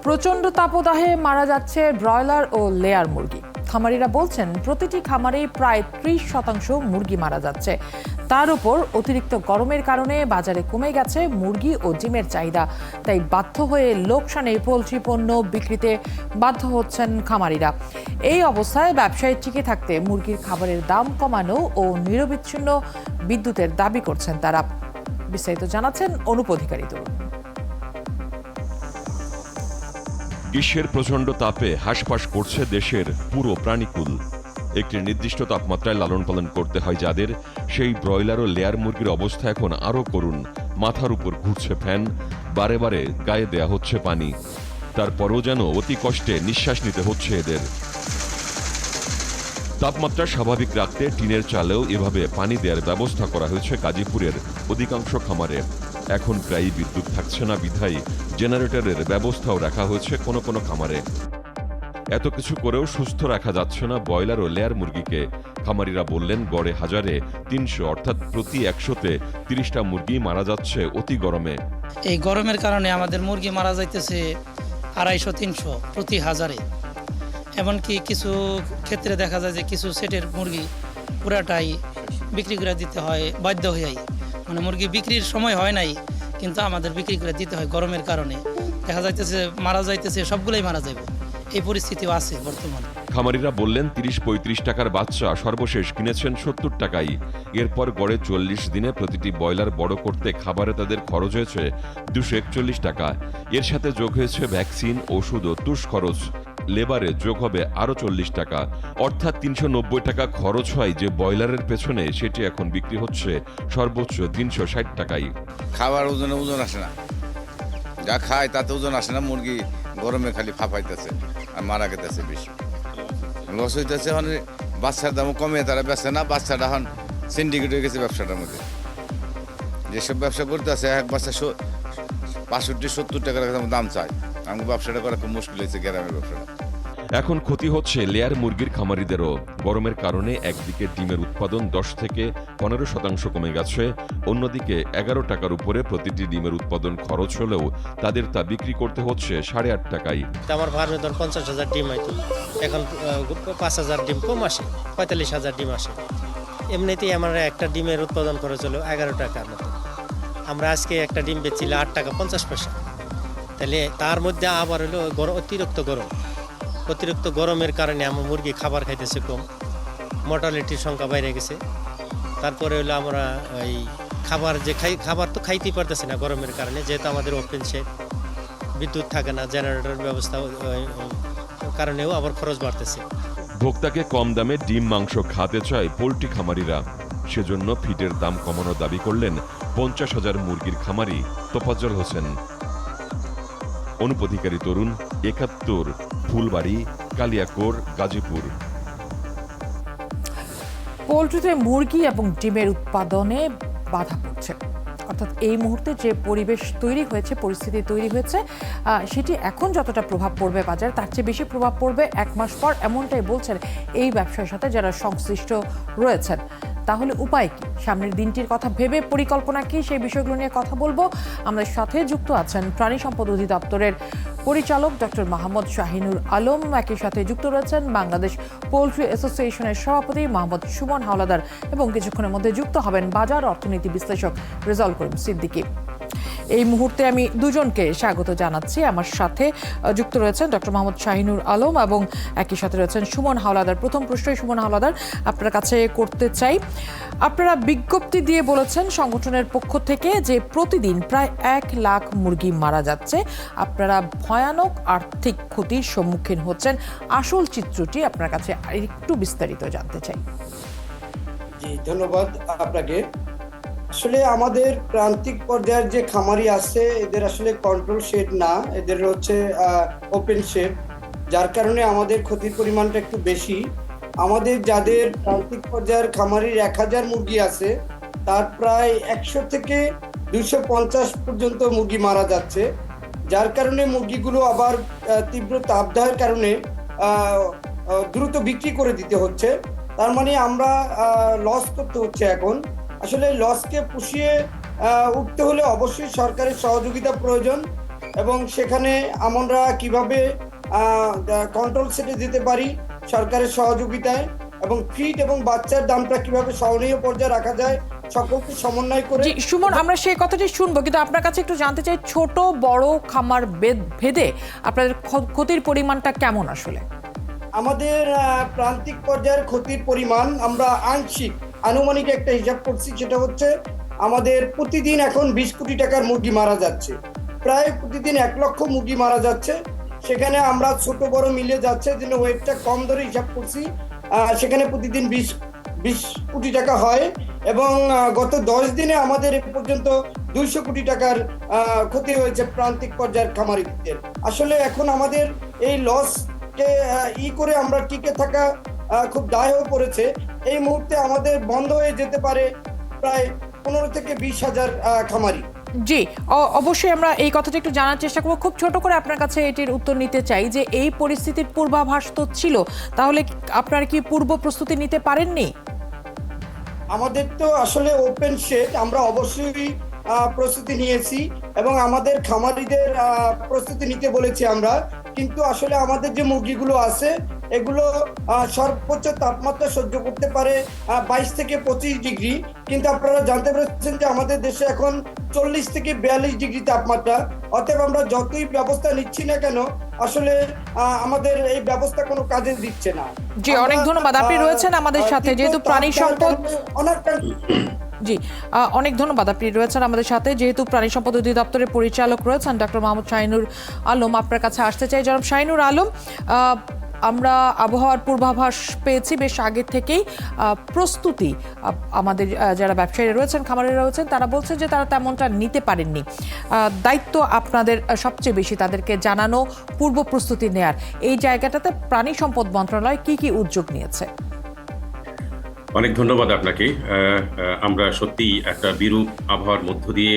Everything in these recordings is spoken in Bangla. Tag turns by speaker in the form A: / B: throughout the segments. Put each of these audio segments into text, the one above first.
A: প্রচণ্ড তাপদাহে মারা যাচ্ছে ব্রয়লার ও লেয়ার মুরগি। খামারিরা বলছেন প্রতিটি খামারেই প্রায় 30% মুরগি মারা যাচ্ছে। তার উপর অতিরিক্ত গরমের কারণে বাজারে কমে গেছে মুরগি ও ডিমের চাহিদা। তাই বাধ্য হয়ে লোকসানে পোলট্রি পণ্য বিক্রিতে বাধ্য হচ্ছেন খামারিরা। এই অবস্থায় ব্যবসায় টিকে থাকতে মুরগির খাবারের দাম কমানো ও নিরবিচ্ছিন্ন বিদ্যুতের দাবি করছেন তারা। বিস্তারিত জানাচ্ছেন অনুপ অধিকারী তরুণ।
B: গ্রীষ্মের প্রচণ্ড তাপে হাঁসফাঁস করছে দেশের পুরো প্রাণীকুল। একটি নির্দিষ্ট তাপমাত্রায় লালন পালন করতে হয় যাদের, সেই ব্রয়লার ও লেয়ার মুরগির অবস্থা এখন আরও করুণ। মাথার উপর ঘুরছে ফ্যান, বারে বারে গায়ে দেয়া হচ্ছে পানি, তারপরও যেন অতি কষ্টে নিঃশ্বাস নিতে হচ্ছে এদের। তাপমাত্রা স্বাভাবিক রাখতে টিনের চালেও এভাবে পানি দেওয়ার ব্যবস্থা করা হয়েছে গাজীপুরের অধিকাংশ খামারে। এখন প্রায়ই বিদ্যুৎ থাকছে না বিধায় জেনারেটরের ব্যবস্থাও রাখা হয়েছে কোনো কোনো খামারে। এত কিছু করেও সুস্থ রাখা যাচ্ছে না ব্রয়লার ও লেয়ার মুরগিকে। খামারিরা বললেন গড়ে হাজারে 300 অর্থাৎ প্রতি 100-তে 30টা মুরগি মারা যাচ্ছে অতি গরমে।
C: এই গরমের কারণে আমাদের মুরগি মারা যাইতেছে 250-300 প্রতি হাজারে। এমনকি কিছু ক্ষেত্রে দেখা যায় যে কিছু সেটের মুরগি পুরাটাই বিক্রি করে দিতে হয় বাধ্য হয়েই। মানে মুরগি বিক্রির সময় হয় নাই, কিন্তু আমাদের বিক্রি করে দিতে হয় গরমের কারণে। দেখা যাইতেছে মারা যাইতেছে, সবগুলোই মারা যাবে, এই পরিস্থিতিও আছে বর্তমানে।
B: খামারিরা বললেন 30-35 টাকার বাচ্চা সর্বশেষ কিনেছেন 70 টাকায়। এরপর গড়ে 40 দিনে প্রতিটি ব্রয়লার বড় করতে খাবারে তাদের খরচ হয়েছে 241 টাকা। এর সাথে যোগ হয়েছে ভ্যাকসিন, ওষুধ ও তুষ খরচ। লেবারে যোগ হবে আরও 40 টাকা, অর্থাৎ 390 টাকা খরচ হয় যে ব্রয়লারের পেছনে, সেটি এখন বিক্রি হচ্ছে সর্বোচ্চ 360 টাকায়।
D: খাবার ওজন আসে না, যা খায় তাতে ওজন আসে না। মুরগি গরমে খালি ফাঁপাইতেছে আর মারা গেতেছে বেশি, লস হইতেছে। এখন বাচ্চার দামও কমে, তারা বেচে না। বাচ্চাটা এখন সিন্ডিকেট হয়ে গেছে ব্যবসাটার মধ্যে। যেসব ব্যবসা করতেছে এক বাচ্চা 65-70 টাকার দাম চায়। আমাকে ব্যবসাটা করা খুব মুশকিল হয়েছে গ্রামের ব্যবসাটা।
B: এখন ক্ষতি হচ্ছে লেয়ার মুরগির খামারিদেরও। গরমের কারণে একদিকে ডিমের উৎপাদন 10-15% কমে গেছে, অন্যদিকে 11 টাকার উপরে প্রতিটি ডিমের উৎপাদন খরচ হলেও তাদের তা বিক্রি করতে হচ্ছে 8.5 টাকায়।
E: আমার ফার্মে ধর 50,000 ডিম হয়তো, এখন 5,000 ডিম কম আসে, 45,000 ডিম আসে। এমনিতেই আমার একটা ডিমের উৎপাদন খরচ হলো 11 টাকার মতো। আমরা আজকে একটা ডিম বেচছিলাম 8 টাকা 50 পয়সা। তাহলে তার মধ্যে আবার হলো অতিরিক্ত গরমের কারণে আমার মুরগি খাবার খাইতেছে কম, মর্টালিটির সংখ্যা বাইরে গেছে। তারপরে হলো আমরা এই খাবার তো খাইতেই পারতেছি না গরমের কারণে, যেহেতু আমাদের ওপেন শেড, বিদ্যুৎ থাকে না, জেনারেটর ব্যবস্থা কারণেও আবার খরচ বাড়তেছে।
B: ভোক্তাকে কম দামে ডিম মাংস খাওয়াতে চায় পোল্ট্রি খামারিরা। সেজন্য ফিটের দাম কমানোর দাবি করলেন 50,000 মুরগির খামারি তোফাজ্জল হোসেন। অনুপ অধিকারী তরুণ, 71, ফুলবাড়ি, কালিয়াকৈর, গাজীপুর।
A: পোলট্রিতে মুরগি এবং ডিমের উৎপাদনে বাধা পড়ছে, অর্থাৎ এই মুহূর্তে যে পরিবেশ তৈরি হয়েছে, পরিস্থিতি তৈরি হয়েছে, সেটি এখন যতটা প্রভাব পড়বে বাজারে, তার চেয়ে বেশি প্রভাব পড়বে 1 মাস পর, এমনটাই বলছেন এই ব্যবসার সাথে যারা সংশ্লিষ্ট রয়েছেন। তাহলে উপায় কি? সামনের দিনটির কথা ভেবে পরিকল্পনা কি? সেই বিষয়গুলো নিয়ে কথা বলবো। আমাদের সাথে যুক্ত আছেন প্রাণী সম্পদ অধিদপ্তরের পরিচালক ডক্টর মোহাম্মদ শাহিনুর আলম, একই সাথে যুক্ত রয়েছেন বাংলাদেশ পোলট্রি অ্যাসোসিয়েশনের সভাপতি মোহাম্মদ সুমন হাওলাদার, এবং কিছুক্ষণের মধ্যে যুক্ত হবেন বাজার অর্থনীতি বিশ্লেষক রেজাউল করিম সিদ্দিকী। এই মুহূর্তে আমি দুজনকে স্বাগত জানাচ্ছি। আমার সাথে যুক্ত রয়েছেন ডক্টর মোহাম্মদ শাহিনুর আলম এবং একই সাথে রয়েছেন সুমন হাওলাদার। প্রথম প্রশ্নই সুমন হাওলাদার আপনার কাছে করতে চাই। আপনারা বিজ্ঞপ্তি দিয়ে বলেছেন সংগঠনের পক্ষ থেকে যে প্রতিদিন প্রায় 1 লাখ মুরগি মারা যাচ্ছে, আপনারা ভয়ানক আর্থিক ক্ষতির সম্মুখীন হচ্ছেন। আসল চিত্রটি আপনার কাছে একটু বিস্তারিত জানতে চাই।
F: জি, ধন্যবাদ আপনাকে। আসলে আমাদের প্রান্তিক পর্যায়ের যে খামারি আছে, এদের আসলে কন্ট্রোল শেড না, এদের হচ্ছে ওপেন শেড, যার কারণে আমাদের ক্ষতির পরিমাণটা একটু বেশি। আমাদের যাদের প্রান্তিক পর্যায়ের খামারির 1000 মুরগি আছে, তার প্রায় 100 থেকে 250 পর্যন্ত মুরগি মারা যাচ্ছে, যার কারণে মুরগিগুলো আবার তীব্র তাপদাহের কারণে দ্রুত বিক্রি করে দিতে হচ্ছে। তার মানে আমরা লস করতে হচ্ছে এখন। আসলে লসকে পুষিয়ে উঠতে হলে অবশ্যই সরকারের সহযোগিতা প্রয়োজন। এবং সেখানে আমরা কিভাবে কন্ট্রোল সেটে দিতে পারি সরকারের সহযোগিতায়, এবং ফিড এবং বাচ্চার দামটা কিভাবে সহনীয় পর্যায়ে রাখা যায়, সকলকে সমন্বয় করে।
A: জি সুমন, আমরা সেই কথাটি শুনবো, কিন্তু আপনার কাছে একটু জানতে চাই ছোট বড় খামার ভেদে আপনাদের ক্ষতির পরিমাণটা কেমন আসলে?
F: আমাদের প্রান্তিক পর্যায়ের ক্ষতির পরিমাণ আমরা আনুমানিক একটা হিসাব করছি, সেটা হচ্ছে আমাদের প্রতিদিন এখন 20 কোটি টাকার মুরগি মারা যাচ্ছে, প্রায় প্রতিদিন 1 লক্ষ মুরগি মারা যাচ্ছে। সেখানে আমরা ছোট বড় মিলে যাচ্ছে, যেন ওয়েটটা কম ধরে হিসাব করছি, সেখানে প্রতিদিন 20 কোটি টাকা হয়, এবং গত 10 দিনে আমাদের এ পর্যন্ত 200 কোটি টাকার ক্ষতি হয়েছে প্রান্তিক পর্যায়ের খামারিদের। আসলে এখন আমাদের এই লসকে করে আমরা টিকে থাকা খুব দায় হয়ে পড়েছে। এই মুহূর্তে আমাদের বন্ধ হয়ে যেতে পারে প্রায় 15 থেকে 20 হাজার খামারি।
A: জি অবশ্যই আমরা এই কথাটা একটু জানার চেষ্টা করবো। খুব ছোট করে আপনার কাছে এটির উত্তর নিতে চাই যে এই পরিস্থিতির পূর্বাভাস তো ছিল, তাহলে আপনারা কি পূর্ব প্রস্তুতি নিতে পারেননি?
F: আমাদের তো আসলে ওপেন শেড, আমরা অবশ্যই প্রস্তুতি নিয়েছি এবং আমাদের খামারিদের প্রস্তুতি নিতে বলেছি আমরা, কিন্তু আসলে আমাদের যে মুরগিগুলো আছে এগুলো সর্বোচ্চ তাপমাত্রা সহ্য করতে পারে 22 থেকে 25 ডিগ্রি, কিন্তু আপনারা জানতে পেরেছেন যে আমাদের দেশে এখন 40 থেকে 42 ডিগ্রি তাপমাত্রা। অতএব আমরা যতই ব্যবস্থা নিচ্ছি না কেন, আসলে আমাদের এই ব্যবস্থা কোনো কাজে দিচ্ছে না।
A: জি অনেক ধন্যবাদ, আপনি রয়েছেন আমাদের সাথে যেহেতু প্রাণী সম্পদ। জি অনেক ধন্যবাদ, আপনি রয়েছেন আমাদের সাথে যেহেতু প্রাণী সম্পদ অধিদপ্তরের পরিচালক রয়েছেন ডক্টর মোহাম্মদ শাহিনুর আলম। আপনার কাছে আসতে চাই জনাব শাহিনুর আলম, আমরা আবহাওয়ার পূর্বাভাস পেয়েছি বেশ আগের থেকেই, প্রস্তুতি আমাদের যারা ব্যবসায়ী রয়েছেন খামারে রয়েছেন তারা বলছেন যে তারা তেমনটা নিতে পারেননি, দায়িত্ব আপনাদের সবচেয়ে বেশি তাদেরকে জানানো, পূর্ব প্রস্তুতি নেয়ার। এই জায়গাটাতে প্রাণী সম্পদ মন্ত্রণালয় কি কি উদ্যোগ নিয়েছে?
G: অনেক ধন্যবাদ আপনাকে। আমরা সত্যি একটা বিরূপ আবহাওয়ার মধ্য দিয়ে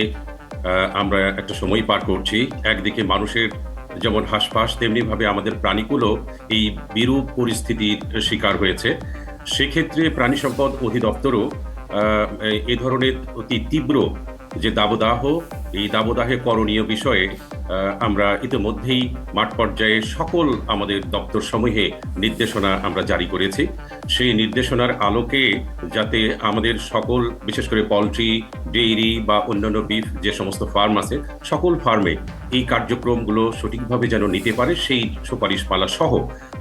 G: আমরা একটা সময় পার করছি। একদিকে মানুষের যেমন হাসপাস, তেমনিভাবে আমাদের প্রাণীগুলো এই বিরূপ পরিস্থিতির শিকার হয়েছে। সেক্ষেত্রে প্রাণী সম্পদ অধিদপ্তরও এ ধরনের অতি তীব্র যে দাবদাহ, এই দাবদাহে করণীয় বিষয়ে আমরা ইতিমধ্যেই মাঠ পর্যায়ে সকল আমাদের দপ্তর সমূহে নির্দেশনা আমরা জারি করেছি। সেই নির্দেশনার আলোকে যাতে আমাদের সকল, বিশেষ করে পোলট্রি, ডেইরি বা অন্যান্য বিফ যে সমস্ত ফার্ম আছে, সকল ফার্মে এই কার্যক্রমগুলো সঠিকভাবে যেন নিতে পারে, সেই সুপারিশমালা সহ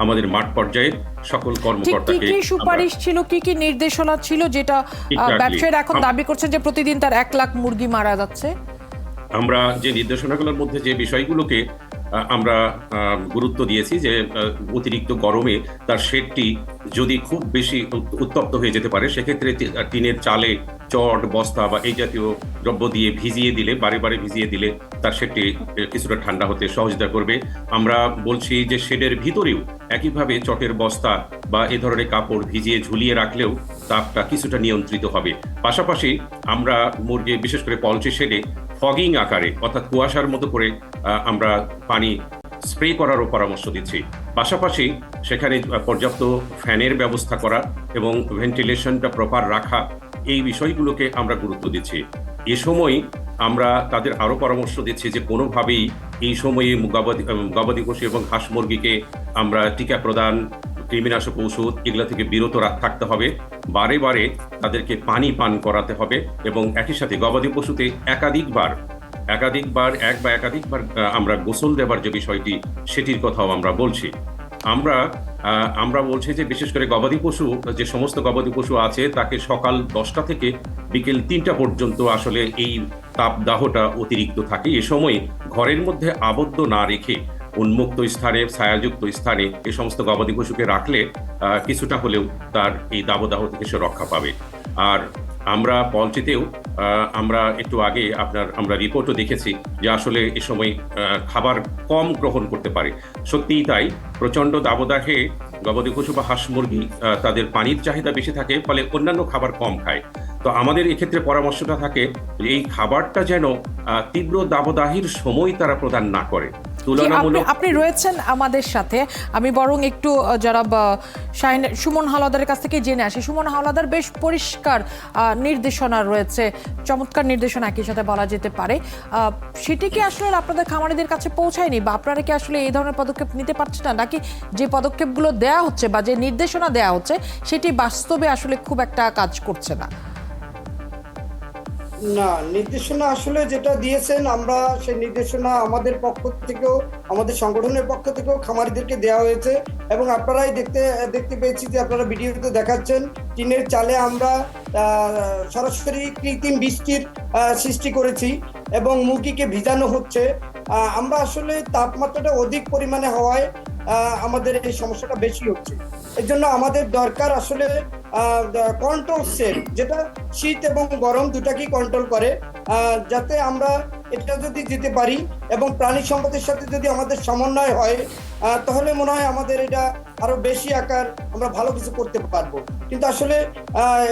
G: আমাদের মাঠ পর্যায়ের সকল কর্মকর্তাকে।
A: কি সুপারিশ ছিল, কি কি নির্দেশনা ছিল যেটা ব্যবসায়ীরা এখন দাবি করছেন যে প্রতিদিন তার 1 লাখ মুরগি মারা যাচ্ছে?
G: আমরা যে নির্দেশনাগুলোর মধ্যে যে বিষয়গুলোকে আমরা গুরুত্ব দিয়েছি, যে অতিরিক্ত গরমে তার শেডটি যদি খুব বেশি উত্তপ্ত হয়ে যেতে পারে, সেক্ষেত্রে টিনের চালে চট, বস্তা বা এই জাতীয় দ্রব্য দিয়ে ভিজিয়ে দিলে, বারে বারে ভিজিয়ে দিলে তার শেডটি কিছুটা ঠান্ডা হতে সহযোগিতা করবে। আমরা বলছি যে শেডের ভিতরেও একইভাবে চটের বস্তা বা এ ধরনের কাপড় ভিজিয়ে ঝুলিয়ে রাখলেও তাপটা কিছুটা নিয়ন্ত্রিত হবে। পাশাপাশি আমরা মুরগি, বিশেষ করে পোলট্রি শেডে ফগিং আকারে, অর্থাৎ কুয়াশার মতো করে আমরা পানি স্প্রে করারও পরামর্শ দিচ্ছি। পাশাপাশি সেখানে পর্যাপ্ত ফ্যানের ব্যবস্থা করা এবং ভেন্টিলেশনটা প্রপার রাখা, এই বিষয়গুলোকে আমরা গুরুত্ব দিচ্ছি। এ সময় আমরা তাদের আরও পরামর্শ দিচ্ছি যে কোনোভাবেই এই সময়ে গবাদি পশু এবং হাঁস মুরগিকে আমরা টিকা প্রদান, কৃমিনাশক ঔষধ এগুলো থেকে বিরত থাকতে হবে। বারে বারে তাদেরকে পানি পান করাতে হবে এবং একই সাথে গবাদি পশুতে একাধিকবার আমরা গোসল দেবার যে বিষয়টি, সেটির কথাও আমরা বলছি। আমরা বলছি যে বিশেষ করে গবাদি পশু, যে সমস্ত গবাদি পশু আছে তাকে সকাল 10টা থেকে বিকেল 3টা পর্যন্ত আসলে এই তাপদাহটা অতিরিক্ত থাকে। এ সময় ঘরের মধ্যে আবদ্ধ না রেখে উন্মুক্ত স্থানে, ছায়াযুক্ত স্থানে এই সমস্ত গবাদি পশুকে রাখলে কিছুটা হলেও তার এই দাবদাহ থেকে সে রক্ষা পাবে। আর আমরা পোলট্রিতেও আমরা একটু আগে আমরা রিপোর্টও দেখেছি যে আসলে এ সময় খাবার কম গ্রহণ করতে পারে। সত্যিই তাই, প্রচণ্ড দাবদাহে গবাদি পশু বা হাঁস মুরগি তাদের পানির চাহিদা বেশি থাকে, ফলে অন্যান্য খাবার কম খায়। তো আমাদের এক্ষেত্রে পরামর্শটা থাকে এই খাবারটা যেন তীব্র দাবদাহের সময় তারা প্রদান না করে। তুলনামূলক
A: আপনি রয়েছেন আমাদের সাথে, আমি বরং একটু যারা সুমন হাওলাদারের কাছ থেকে জেনে আসি। সুমন হাওলাদার, বেশ পরিষ্কার নির্দেশনা রয়েছে, চমৎকার নির্দেশনা একই সাথে বলা যেতে পারে, সেটি কি আসলে আপনাদের খামারিদের কাছে পৌঁছায়নি, বা আপনারা কি আসলে এই ধরনের পদক্ষেপ নিতে পারছেন না, নাকি যে পদক্ষেপগুলো দেয়া হচ্ছে বা যে নির্দেশনা দেয়া হচ্ছে সেটি বাস্তবে আসলে খুব একটা কাজ করছে না?
F: না, নির্দেশনা আসলে যেটা দিয়েছেন, আমরা সেই নির্দেশনা আমাদের পক্ষ থেকেও, আমাদের সংগঠনের পক্ষ থেকেও খামারিদেরকে দেওয়া হয়েছে, এবং আপনারাই দেখতে পেয়েছি যে আপনারা ভিডিওতে দেখাচ্ছেন, টিনের চালে আমরা সরাসরি কৃত্রিম বৃষ্টির সৃষ্টি করেছি এবং মুরগিকে ভিজানো হচ্ছে। আমরা আসলে তাপমাত্রাটা অধিক পরিমাণে হওয়ায় আমাদের এই সমস্যাটা বেশি হচ্ছে। এর জন্য আমাদের দরকার আসলে কন্ট্রোল সেট, যেটা শীত এবং গরম দুটাকেই কন্ট্রোল করে, যাতে আমরা এটা যদি যেতে পারি এবং প্রাণী সম্পদের সাথে যদি আমাদের সমন্বয় হয়, তাহলে মনে হয় আমাদের এটা আরো বেশি আকার আমরা ভালো কিছু করতে পারবো। কিন্তু আসলে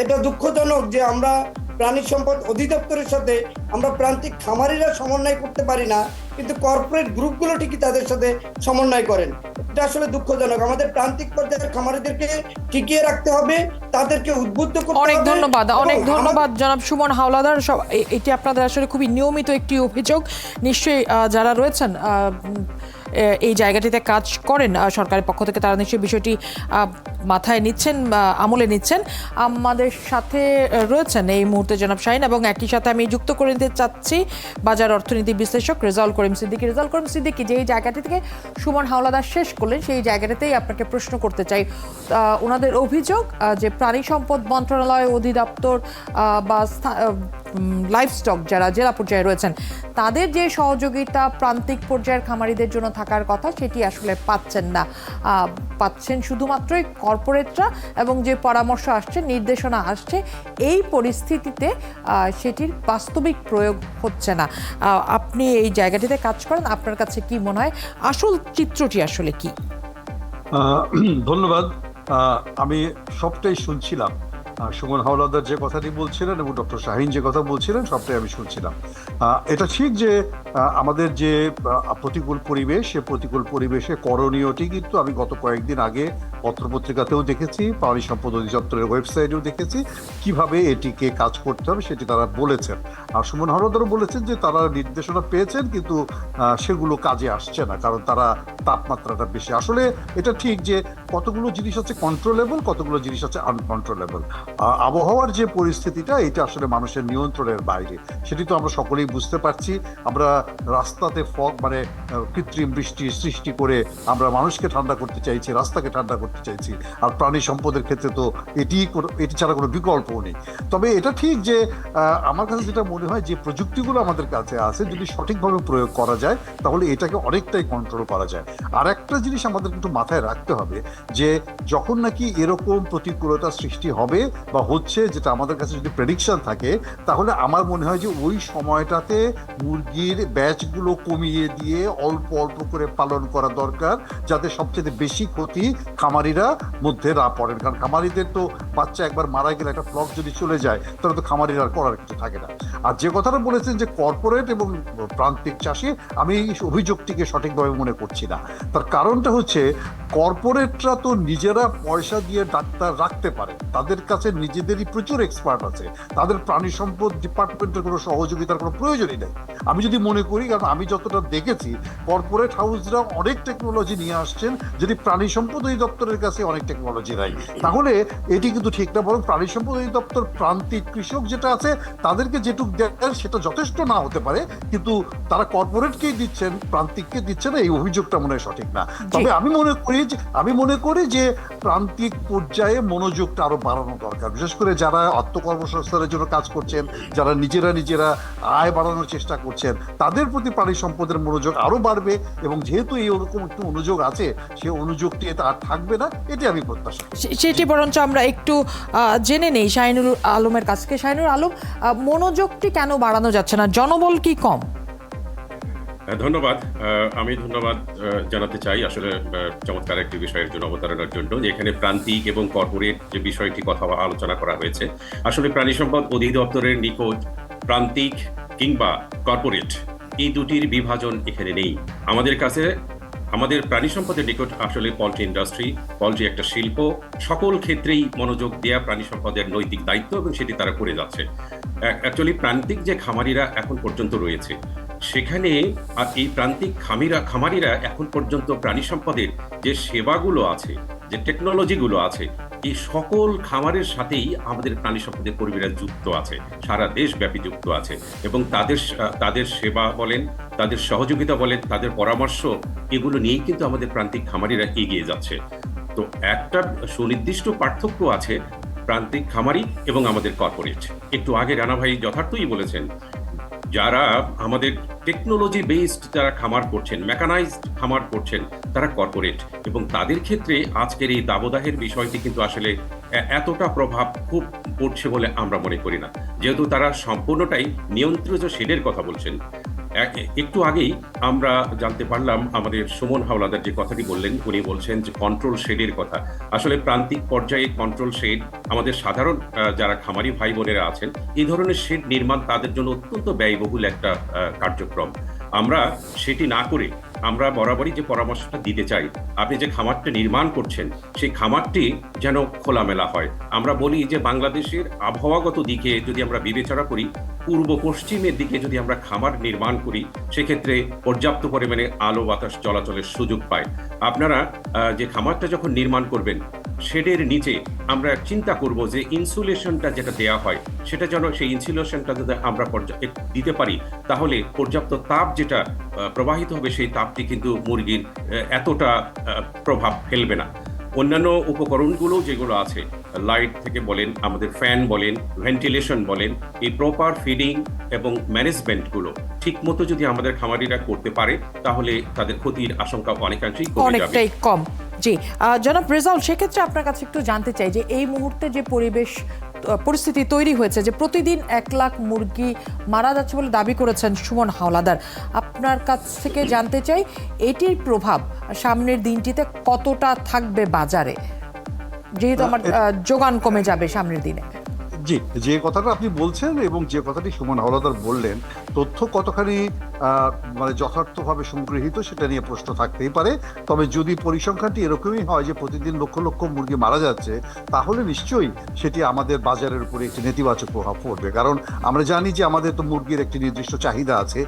F: এটা দুঃখজনক যে আমরা প্রাণী সম্পদ অধিদপ্তরের সাথে আমরা প্রান্তিক খামারিরা সমন্বয় করতে পারি না, কিন্তু কর্পোরেট গ্রুপগুলো ঠিকই তাদের সাথে সমন্বয় করেন। এটা আসলে দুঃখজনক। আমাদের প্রান্তিক পর্যায়ের খামারিদেরকে টিকিয়ে রাখতে হবে, তাদেরকে উদ্বুদ্ধ করতে হবে।
A: অনেক ধন্যবাদ জনাব সুমন হাওলাদার। এটি আপনাদের আসলে খুবই নিয়মিত একটি অভিযোগ। নিশ্চয়ই যারা রয়েছেন এই জায়গাটিতে কাজ করেন সরকারের পক্ষ থেকে, তারা নিশ্চয়ই বিষয়টি মাথায় নিচ্ছেন, আমলে নিচ্ছেন। আমাদের সাথে রয়েছেন এই মুহূর্তে জনাব শাহিন, এবং একই সাথে আমি যুক্ত করে নিতে চাচ্ছি বাজার অর্থনীতি বিশ্লেষক রেজাউল করিম সিদ্দিকী। যে এই জায়গাটি থেকে সুমন হাওলাদার শেষ করলেন, সেই জায়গাটাতেই আপনাকে প্রশ্ন করতে চাই। ওনাদের অভিযোগ যে প্রাণী সম্পদ মন্ত্রণালয়, অধিদপ্তর বা লাইভস্টক যারা জেলা পর্যায়ে রয়েছেন, তাদের যে সহযোগিতা প্রান্তিক পর্যায়ের খামারিদের জন্য থাকার কথা, সেটি আসলে পাচ্ছেন না। পাচ্ছেন শুধুমাত্রই কর্পোরেটরা, এবং যে পরামর্শ আসছে, নির্দেশনা আসছে, এই পরিস্থিতিতে সেটির বাস্তবিক প্রয়োগ হচ্ছে না। আপনি এই জায়গাটিতে কাজ করেন, আপনার কাছে কি মনে হয় আসল চিত্রটি আসলে কি?
H: ধন্যবাদ। আমি সবটাই শুনছিলাম, সুমন হাওলাদার যে কথাটি বলছিলেন এবং ডক্টর শাহিন যে কথা বলছিলেন, সবটাই আমি শুনছিলাম। এটা ঠিক যে আমাদের যে প্রতিকূল পরিবেশ, সে প্রতিকূল পরিবেশে করণীয়টি কিন্তু আমি গত কয়েকদিন আগে পত্রপত্রিকাতেও দেখেছি, প্রাণী সম্পদ অধিদপ্তরের ওয়েবসাইটেও দেখেছি কিভাবে এটিকে কাজ করতে হবে, সেটি তারা বলেছেন। আর সুমন হাওলাদারও বলেছেন যে তারা নির্দেশনা পেয়েছেন, কিন্তু সেগুলো কাজে আসছে না, কারণ তারা তাপমাত্রাটা বেশি। আসলে এটা ঠিক যে কতগুলো জিনিস আছে কন্ট্রোলেবল, কতগুলো জিনিস আছে আনকন্ট্রোলেবল। আবহাওয়ার যে পরিস্থিতিটা, এটা আসলে মানুষের নিয়ন্ত্রণের বাইরে, সেটি তো আমরা সকলেই বুঝতে পারছি। আমরা রাস্তাতে ফগ মানে কৃত্রিম বৃষ্টি সৃষ্টি করে আমরা মানুষকে ঠান্ডা করতে চাইছি, রাস্তাকে ঠান্ডা করতে চাইছি, আর প্রাণী সম্পদের ক্ষেত্রে তো এটি ছাড়া কোনো বিকল্পও নেই। তবে এটা ঠিক যে আমার কাছে যেটা মনে হয়, যে প্রযুক্তিগুলো আমাদের কাছে আছে, যদি সঠিকভাবে প্রয়োগ করা যায় তাহলে এটাকে অনেকটাই কন্ট্রোল করা যায়। আর একটা জিনিস আমাদের কিন্তু মাথায় রাখতে হবে, যে যখন নাকি এরকম প্রতিকূলতা সৃষ্টি হবে বা হচ্ছে, যেটা আমাদের কাছে যদি প্রেডিকশন থাকে, তাহলে আমার মনে হয় যে ওই সময়টাতে মুরগির ব্যাচগুলো কমিয়ে দিয়ে অল্প অল্প করে পালন করা দরকার, যাতে সবচেয়ে বেশি ক্ষতি খামারিরা মধ্যে না পড়েন। কারণ খামারিদের তো বাচ্চা একবার মারা গেলে, একটা ফ্লক যদি চলে যায়, তাহলে তো খামারিরা আর করার কিছু থাকে না। আর যে কথাটা বলেছেন যে কর্পোরেট এবং প্রান্তিক চাষি, আমি এই অভিযোগটিকে সঠিকভাবে মনে করছি না। তার কারণটা হচ্ছে, কর্পোরেটরা তো নিজেরা পয়সা দিয়ে ডাক্তার রাখতে পারে, তাদের কাছে নিজেদেরই প্রচুর এক্সপার্ট আছে, তাদের প্রাণী সম্পদ ডিপার্টমেন্টের কোনো সহযোগিতার কোনো প্রয়োজনই নেই আমি যদি মনে করি। কারণ আমি যতটা দেখেছি, কর্পোরেট হাউসরা অনেক টেকনোলজি নিয়ে আসছেন, যদি প্রাণী সম্পদ অধিদপ্তরের কাছে অনেক টেকনোলজি নাই, তাহলে এটি কিন্তু ঠিক না। বরং প্রাণী সম্পদ অধিদপ্তর প্রান্তিক কৃষক যেটা আছে, তাদেরকে যেটুকু দেন সেটা যথেষ্ট না হতে পারে, কিন্তু তারা কর্পোরেটকেই দিচ্ছেন, প্রান্তিককে দিচ্ছে না, এই অভিযোগটা মনে হয় সঠিক না। তবে আমি মনে করি যে প্রান্তিক পর্যায়ে মনোযোগটা আরো বাড়ানো দরকার, বিশেষ করে যারা আত্মকর্মসংস্থানের জন্য কাজ করছেন, যারা নিজেরা আয় বাড়ানোর চেষ্টা করছেন, তাদের প্রতি প্রাণী সম্পদের মনোযোগ আরো বাড়বে। এবং যেহেতু এই ওরকম একটু অনুযোগ আছে, সে অনুযোগটি আর থাকবে না, এটি আমি প্রত্যাশা।
A: সেটি বরঞ্চ আমরা একটু জেনে নেই শাহিনুর আলমের কাছ থেকে। শাহিনুর আলম, মনোযোগটি কেন বাড়ানো যাচ্ছে না? জনবল কি কম?
G: ধন্যবাদ। আমি ধন্যবাদ জানাতে চাই আসলে চমৎকার একটি বিষয়ের জন্য, অবতারণার জন্য, যে এখানে প্রান্তিক এবং কর্পোরেট যে বিষয়টি কথা আলোচনা করা হয়েছে। আসলে প্রাণী সম্পদ অধিদপ্তরের নিকট প্রান্তিক কিংবা কর্পোরেট এই দুটির বিভাজন এখানে নেই। আমাদের কাছে আমাদের প্রাণী সম্পদের নিকট আসলে পোল্ট্রি ইন্ডাস্ট্রি, পোল্ট্রি একটা শিল্প, সকল ক্ষেত্রেই মনোযোগ দেওয়া প্রাণী সম্পদের নৈতিক দায়িত্ব এবং সেটি তারা করে যাচ্ছে। অ্যাকচুয়ালি প্রান্তিক যে খামারিরা এখন পর্যন্ত রয়েছে সেখানে আর এই প্রান্তিক খামারিরা এখন পর্যন্ত প্রাণী সম্পদের যে সেবাগুলো আছে, যে টেকনোলজিগুলো আছে, এই সকল খামারের সাথেই আমাদের প্রাণী সম্পদের কর্মীরা যুক্ত আছে, সারা দেশব্যাপী যুক্ত আছে এবং তাদের সেবা বলেন, তাদের সহযোগিতা বলেন, তাদের পরামর্শ, এগুলো নিয়েই কিন্তু আমাদের প্রান্তিক খামারিরা এগিয়ে যাচ্ছে। তো একটা সুনির্দিষ্ট পার্থক্য আছে প্রান্তিক খামারি এবং আমাদের কর্পোরেট। একটু আগে রানা ভাই যথার্থই বলেছেন, যারা আমাদের টেকনোলজি বেসড যারা খামার করছেন, মেকানাইজড খামার করছেন, তারা কর্পোরেট, এবং তাদের ক্ষেত্রে আজকের এই দাবদাহের বিষয়টি কিন্তু আসলে এতটা প্রভাব খুব পড়ছে বলে আমরা মনে করি না, যেহেতু তারা সম্পূর্ণটাই নিয়ন্ত্রিত শেডের কথা বলছেন। একটু আগেই আমরা জানতে পারলাম, আমাদের সুমন হাওলাদার যে কথাটি বললেন, উনি বলছেন যে কন্ট্রোল শেডের কথা। আসলে প্রান্তিক পর্যায়ে কন্ট্রোল শেড আমাদের সাধারণ যারা খামারি ভাই বোনেরা আছেন, এই ধরনের শেড নির্মাণ তাদের জন্য অত্যন্ত ব্যয়বহুল একটা কার্যক্রম। আমরা সেটি না করে আমরা বরাবরই যে পরামর্শটা দিতে চাই, আপনি যে খামারটা নির্মাণ করছেন সেই খামারটি যেন খোলামেলা হয়। আমরা বলি যে বাংলাদেশের আবহাওয়াগত দিকে যদি আমরা বিবেচনা করি, পূর্ব পশ্চিমের দিকে যদি আমরা খামার নির্মাণ করি, সেক্ষেত্রে পর্যাপ্ত পরিমাণে আলো বাতাস চলাচলের সুযোগ পায়। আপনারা যে খামারটা যখন নির্মাণ করবেন, শেডের নিচে আমরা চিন্তা করব যে ইনসুলেশনটা যেটা দেওয়া হয়, সেটা যেন সেই ইনসুলেশনটা যদি আমরা দিতে পারি, তাহলে পর্যাপ্ত তাপ যেটা প্রবাহিত হবে, সেই তাপটি কিন্তু মুরগির এতটা প্রভাব ফেলবে না। অন্যান্য উপকরণগুলো যেগুলো আছে, লাইট থেকে বলেন, আমাদের ফ্যান বলেন, ভেন্টিলেশন বলেন, এই প্রপার ফিডিং এবং ম্যানেজমেন্টগুলো ঠিক মতো যদি আমাদের খামারিরা করতে পারে, তাহলে তাদের ক্ষতির আশঙ্কা অনেকাংশেই কমে যাবে,
A: অনেকটাই কম। জি, জনাব রেজাউল, সেক্ষেত্রে আপনার কাছে একটু জানতে চাই যে এই মুহূর্তে যে পরিস্থিতি তৈরি হয়েছে, যে প্রতিদিন 1 লাখ মুরগি মারা যাচ্ছে বলে দাবি করেছেন সুমন হাওলাদার, আপনার কাছ থেকে জানতে চাই এটির প্রভাব সামনের দিনটিতে কতটা থাকবে বাজারে, যেহেতু আমার যোগান কমে যাবে সামনের দিনে।
H: জি, যে কথাটা আপনি বলছেন এবং যে কথাটি সুমন হাওলাদার বললেন, তথ্য কতখানি মানে যথার্থভাবে সংগৃহীত সেটা নিয়ে প্রশ্ন থাকতেই পারে। তবে যদি পরিসংখ্যানটি এরকমই হয় যে প্রতিদিন লক্ষ লক্ষ মুরগি মারা যাচ্ছে, তাহলে নিশ্চয়ই সেটি আমাদের বাজারের উপরে একটি নেতিবাচক প্রভাব পড়বে। কারণ আমরা জানি যে আমাদের তো মুরগির একটি নির্দিষ্ট চাহিদা আছে,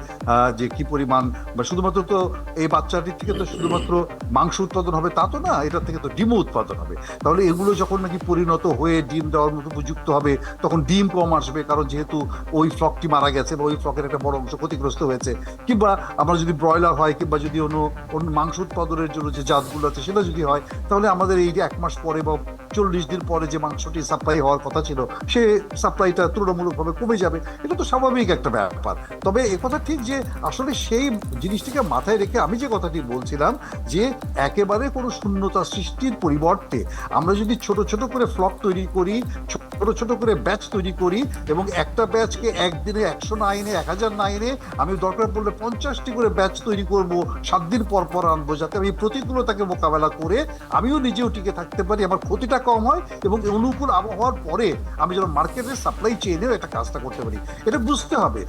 H: যে কি পরিমাণ, বা শুধুমাত্র তো এই বাচ্চাটির থেকে তো শুধুমাত্র মাংস উৎপাদন হবে তা তো না, এটার থেকে তো ডিমও উৎপাদন হবে। তাহলে এগুলো যখন নাকি পরিণত হয়ে ডিম দেওয়ার মতো উপযুক্ত হবে, তখন ডিম কম আসবে, কারণ যেহেতু ওই ফ্লকটি মারা গেছে বা ওই ফ্লকের একটা বড় অংশ ক্ষতিগ্রস্ত হয়েছে। কিংবা আমরা যদি ব্রয়লার হয় কিংবা যদি অন্য মাংস উৎপাদনের জন্য যে জাতগুলো আছে সেটা যদি হয়, তাহলে আমাদের এই যে 1 মাস পরে বা 40 দিন পরে যে মাংসটি সাপ্লাই হওয়ার কথা ছিল, সে সাপ্লাইটা তুলনামূলকভাবে কমে যাবে। এটা তো স্বাভাবিক একটা ব্যাপার। তবে একথা ঠিক যে আসলে সেই জিনিসটিকে মাথায় রেখে আমি যে কথাটি বলছিলাম, যে একেবারে কোনো শূন্যতা সৃষ্টির পরিবর্তে আমরা যদি ছোট ছোট করে ফ্লক তৈরি করি, ছোট ছোট করে ব্যাচ তৈরি করি, এবং একটা ব্যাচকে একদিনে 100 না এনে 1000 না এনে আমি দরকার পড়লে 50টি করে ব্যাচ তৈরি করব, 7 দিন পর পর আনবো, যাতে আমি প্রতিকূলতাকে মোকাবেলা করে আমিও নিজেও টিকে থাকতে পারি, আমার ক্ষতিটা কম হয়, এবং অনুকূল আবহাওয়ার পরে আমি যেন মার্কেটের সাপ্লাই চেইনেও একটা কাজটা করতে পারি। এটা বুঝতে হবে।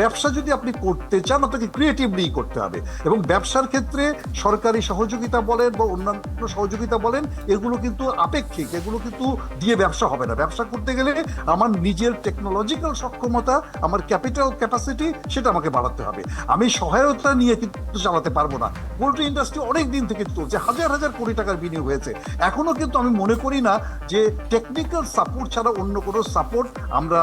H: ব্যবসা যদি আপনি করতে চান, আপনাকে ক্রিয়েটিভলি করতে হবে, এবং ব্যবসার ক্ষেত্রে সরকারি সহযোগিতা বলেন বা অন্যান্য সহযোগিতা বলেন, এগুলো কিন্তু আপেক্ষিক, এগুলো কিন্তু দিয়ে ব্যবসা হবে না। ব্যবসা করতে গেলে আমার নিজের টেকনোলজিক্যাল সক্ষমতা, আমার ক্যাপিটাল ক্যাপাসিটি, সেটা আমাকে বাড়াতে হবে। আমি সহায়তা নিয়ে কিন্তু চালাতে পারবো না। পোল্ট্রি ইন্ডাস্ট্রি অনেক দিন থেকে চলছে, হাজার হাজার কোটি টাকার বিনিয়োগ হয়েছে। এখনো কিন্তু আমি মনে করি না যে টেকনিক্যাল সাপোর্ট ছাড়া অন্য কোনো সাপোর্ট আমরা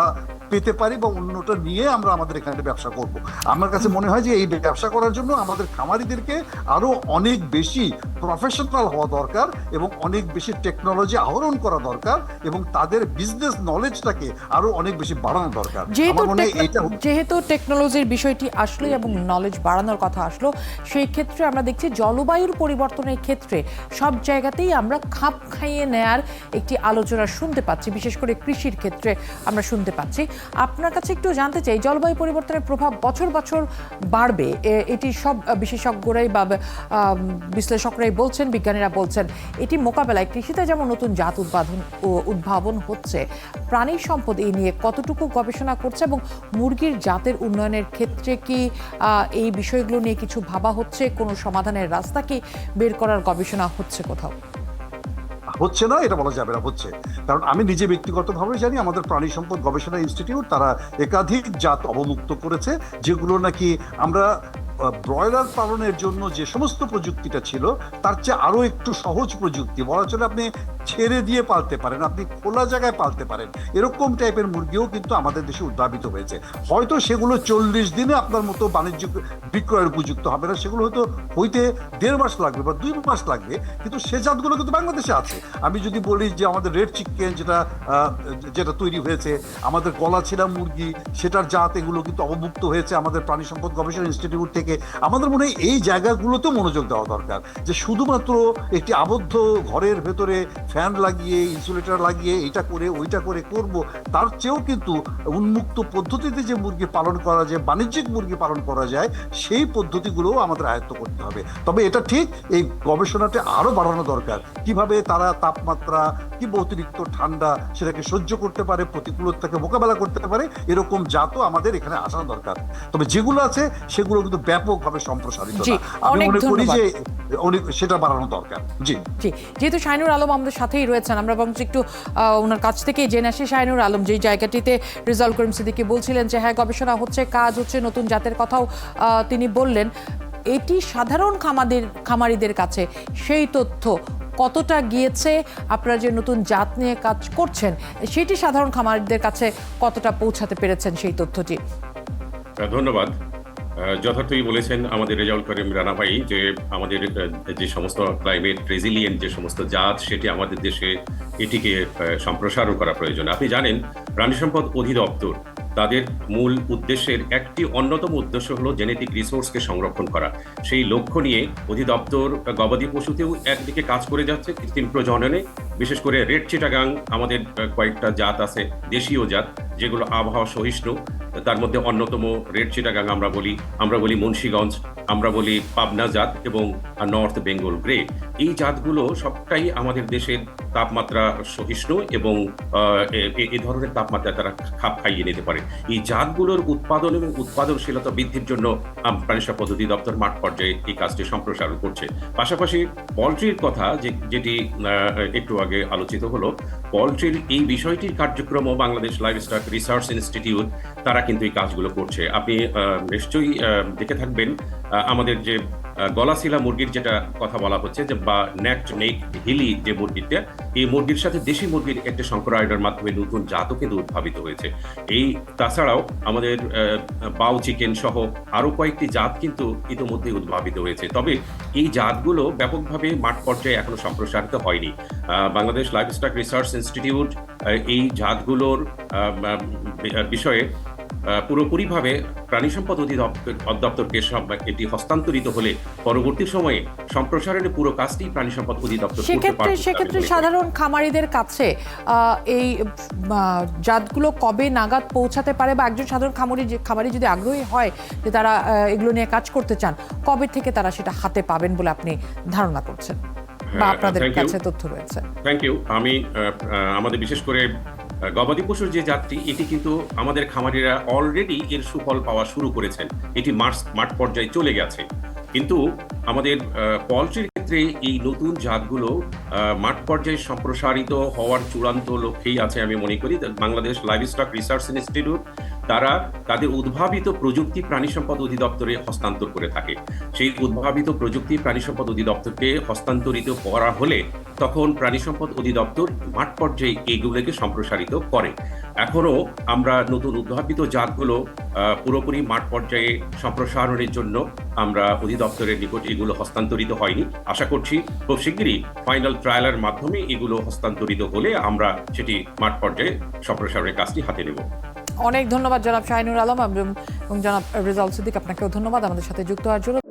H: পেতে পারি বা অন্যটা নিয়ে আমরা আমাদের এখানে ব্যবসা করব। আমার কাছে মনে হয় যে এই ব্যবসা করার জন্য আমাদের খামারিদেরকে আরো অনেক বেশি প্রফেশনাল হওয়া দরকার, এবং অনেক বেশি টেকনোলজি আহরণ করা দরকার, এবং তাদের বিজনেস নলেজটাকে আরো অনেক বেশি বাড়ানো দরকার।
A: যেহেতু টেকনোলজির বিষয়টি আসলো এবং নলেজ বাড়ানোর কথা আসলো, সেই ক্ষেত্রে আমরা দেখছি জলবায়ুর পরিবর্তনের ক্ষেত্রে সব জায়গাতেই আমরা খাপ খাইয়ে নেয়ার একটি আলোচনা শুনতে পাচ্ছি, বিশেষ করে কৃষির ক্ষেত্রে আমরা শুনতে পাচ্ছি। আপনার কাছে একটু জানতে চাই, জলবায়ু পরিবর্তনের প্রভাব বছর বছর বাড়বে, এটি সব বিশেষজ্ঞরাই বা বিশ্লেষকরাই বলছেন, বিজ্ঞানীরা বলছেন। এটি মোকাবেলায় কৃষিতে যেমন নতুন জাত উদ্ভাবন হচ্ছে, প্রাণী সম্পদ এই নিয়ে কতটুকু গবেষণা করছে এবং মুরগির জাতের উন্নয়নের ক্ষেত্রে কি এই বিষয়গুলো নিয়ে কিছু ভাবা হচ্ছে? কোনো সমাধানের রাস্তা কি বের করার গবেষণা হচ্ছে কোথাও?
H: হচ্ছে না এটা বলা যাবে না, হচ্ছে। কারণ আমি নিজে ব্যক্তিগতভাবে জানি আমাদের প্রাণী সম্পদ গবেষণা ইনস্টিটিউট তারা একাধিক জাত অবমুক্ত করেছে, যেগুলো নাকি আমরা ব্রয়লার পালনের জন্য যে সমস্ত প্রযুক্তিটা ছিল তার চেয়ে আরো একটু সহজ প্রযুক্তি, বলা চলে আপনি ছেড়ে দিয়ে পালতে পারেন, আপনি খোলা জায়গায় পালতে পারেন, এরকম টাইপের মুরগিও কিন্তু আমাদের দেশে উদ্ভাবিত হয়েছে। হয়তো সেগুলো 40 দিনে আপনার মতো বাণিজ্যিক বিক্রয়ের উপযুক্ত হবে না, সেগুলো হয়তো হইতে 1.5 মাস লাগবে বা 2 মাস লাগবে, কিন্তু সে জাতগুলো কিন্তু বাংলাদেশে আছে। আমি যদি বলি যে আমাদের রেড চিকেন যেটা তৈরি হয়েছে, আমাদের গলাছিলা মুরগি সেটার জাত, এগুলো কিন্তু অবমুক্ত হয়েছে আমাদের প্রাণী সম্পদ গবেষণা ইনস্টিটিউট থেকে। আমাদের মনে হয় এই জায়গাগুলোতে মনোযোগ দেওয়া দরকার, যে শুধুমাত্র একটি আবদ্ধ ঘরের ভেতরে ফ্যান লাগিয়ে ইনসুলেটর লাগিয়ে এটা করে ওইটা করে করব, তার চেয়েও কিন্তু উন্মুক্ত পদ্ধতিতে যে মুরগি পালন করা যায়, বাণিজ্যিক মুরগি পালন করা যায়, সেই পদ্ধতিগুলোও আমাদের আয়ত্ত করতে হবে। তবে এটা ঠিক, এই গবেষণাটা আরো বাড়ানো দরকার, কিভাবে তারা তাপমাত্রা কিংবা অতিরিক্ত ঠান্ডা সেটাকে সহ্য করতে পারে, প্রতিকূলতাকে মোকাবেলা করতে পারে, এরকম জাতও আমাদের এখানে আসা দরকার। তবে যেগুলো আছে সেগুলো কিন্তু ব্যাপকভাবে সম্প্রসারিত না, আমি মনে করি যে সেটা বাড়ানো দরকার। জি
A: জি, যেহেতু শাহিনুর আলম আমাদের সাথেই রয়েছেন, আমরা বরং একটু ওনার কাছ থেকেই জেনে আসি। শাহিনুর আলম, যেই জায়গাটিতে রেজাউল করিম সিদ্দিকী বলছিলেন যে হ্যাঁ গবেষণা হচ্ছে, কাজ হচ্ছে, নতুন জাতের কথাও তিনি বললেন, এটি সাধারণ খামারিদের কাছে সেই তথ্য কতটা গিয়েছে? আপনারা যে নতুন জাত নিয়ে কাজ করছেন সেটি সাধারণ খামারিদের কাছে কতটা পৌঁছাতে পেরেছেন সেই তথ্যটি?
G: ধন্যবাদ। যথার্থই বলেছেন আমাদের রেজাউল করিম রানা ভাই যে আমাদের যে সমস্ত ক্লাইমেট রেজিলিয়েন্ট যে সমস্ত জাত, সেটি আমাদের দেশে এটিকে সম্প্রসারণ করা প্রয়োজন। আপনি জানেন প্রাণী সম্পদ অধিদপ্তর তাদের মূল উদ্দেশ্যের একটি অন্যতম উদ্দেশ্য হলো জেনেটিক রিসোর্সকে সংরক্ষণ করা। সেই লক্ষ্য নিয়ে অধিদপ্তর গবাদি পশুতেও একদিকে কাজ করে যাচ্ছে, কৃত্রিম প্রজননে, বিশেষ করে রেড চিটাগাং আমাদের কয়েকটা জাত আছে, দেশীয় জাত, যেগুলো আবহাওয়া সহিষ্ণু। তার মধ্যে অন্যতম রেড চিটাগাং আমরা বলি মুন্সিগঞ্জ, আমরা বলি পাবনা জাত এবং নর্থ বেঙ্গল গ্রে। এই জাতগুলো সবটাই আমাদের দেশের তাপমাত্রা সহিষ্ণু এবং এই ধরনের তাপমাত্রা তারা খাপ খাইয়ে নিতে পারে। এই জাতগুলোর উৎপাদন এবং উৎপাদনশীলতা বৃদ্ধির জন্য প্রাণী সম্পদ অধিদপ্তর মাঠ পর্যায়ে এই কাজটি সম্প্রসারণ করছে। পাশাপাশি পোলট্রির কথা যেটি একটু আগে আলোচিত হলো, পোলট্রির এই বিষয়টির কার্যক্রমও বাংলাদেশ লাইভস্টক রিসার্চ ইনস্টিটিউট তারা কিন্তু এই কাজগুলো করছে। আপনি নিশ্চয়ই দেখে থাকবেন আমাদের যে গলাশিলা মুরগির যেটা কথা বলা হচ্ছে, যে বা নেক হিলি যে মুরগিটা, এই মুরগির সাথে দেশি মুরগির একটি সংকরায়নের মাধ্যমে নতুন জাতও কিন্তু উদ্ভাবিত হয়েছে। এই তাছাড়াও আমাদের বাউ চিকেন সহ আরো কয়েকটি জাত কিন্তু ইতিমধ্যে উদ্ভাবিত হয়েছে। তবে এই জাতগুলো ব্যাপকভাবে মাঠ পর্যায়ে এখনো সম্প্রসারিত হয়নি। বাংলাদেশ লাইভস্টক রিসার্চ ইনস্টিটিউট এই জাতগুলোর বিষয়ে পুরোপুরিভাবে প্রাণী সম্পদ অধিদপ্তরকে এটি হস্তান্তরিত হলে পরবর্তী সময়ে সম্প্রসারণের পুরো কাজটি প্রাণী সম্পদ অধিদপ্তর করতে পারবে।
A: সেক্ষেত্রে সাধারণ খামারিদের কাছে এই জাতগুলো কবে নাগাদ পৌঁছাতে পারে, বা একজন সাধারণ খামারি যদি আগ্রহী হয় যে তারা এগুলো নিয়ে কাজ করতে চান, কবে থেকে তারা সেটা হাতে পাবেন বলে আপনি ধারণা করছেন বা আপনাদের কাছে তথ্য রয়েছে?
G: Thank you. আমি আমাদের বিশেষ করে গবাদি পশুর যে জাতটি, এটি কিন্তু আমাদের খামারিরা অলরেডি এর সুফল পাওয়া শুরু করেছেন, এটি মাঠ পর্যায়ে চলে গেছে। কিন্তু আমাদের পোলট্রির ক্ষেত্রে এই নতুন জাতগুলো মাঠ পর্যায়ে সম্প্রসারিত হওয়ার চূড়ান্ত লক্ষ্যেই আছে আমি মনে করি। বাংলাদেশ লাইভস্টক রিসার্চ ইনস্টিটিউট তারা তাদের উদ্ভাবিত প্রযুক্তি প্রাণী সম্পদ অধিদপ্তরে হস্তান্তর করে থাকে। সেই উদ্ভাবিত প্রযুক্তি প্রাণী সম্পদ অধিদপ্তরকে হস্তান্তরিত করা হলে তখন প্রাণী সম্পদ অধিদপ্তর মাঠ পর্যায়ে এইগুলোকে সম্প্রসারিত করে। এখনো আমরা নতুন উদ্ভাবিত জাতগুলো পুরোপুরি মাঠ পর্যায়ে সম্প্রসারণের জন্য আমরা অধিদপ্তরের নিকট এগুলো হস্তান্তরিত হয়নি। আশা করছি খুব শিগগিরই ফাইনাল ট্রায়ালের মাধ্যমে এগুলো হস্তান্তরিত হলে আমরা সেটি মাঠ পর্যায়ে সম্প্রসারণের কাজটি হাতে নেব।
A: অনেক ধন্যবাদ জনাব শাহিনুর আলম এবং জনাব রেজাউল সিদ্দিক, আপনাকেও ধন্যবাদ আমাদের সাথে যুক্ত হওয়ার জন্য।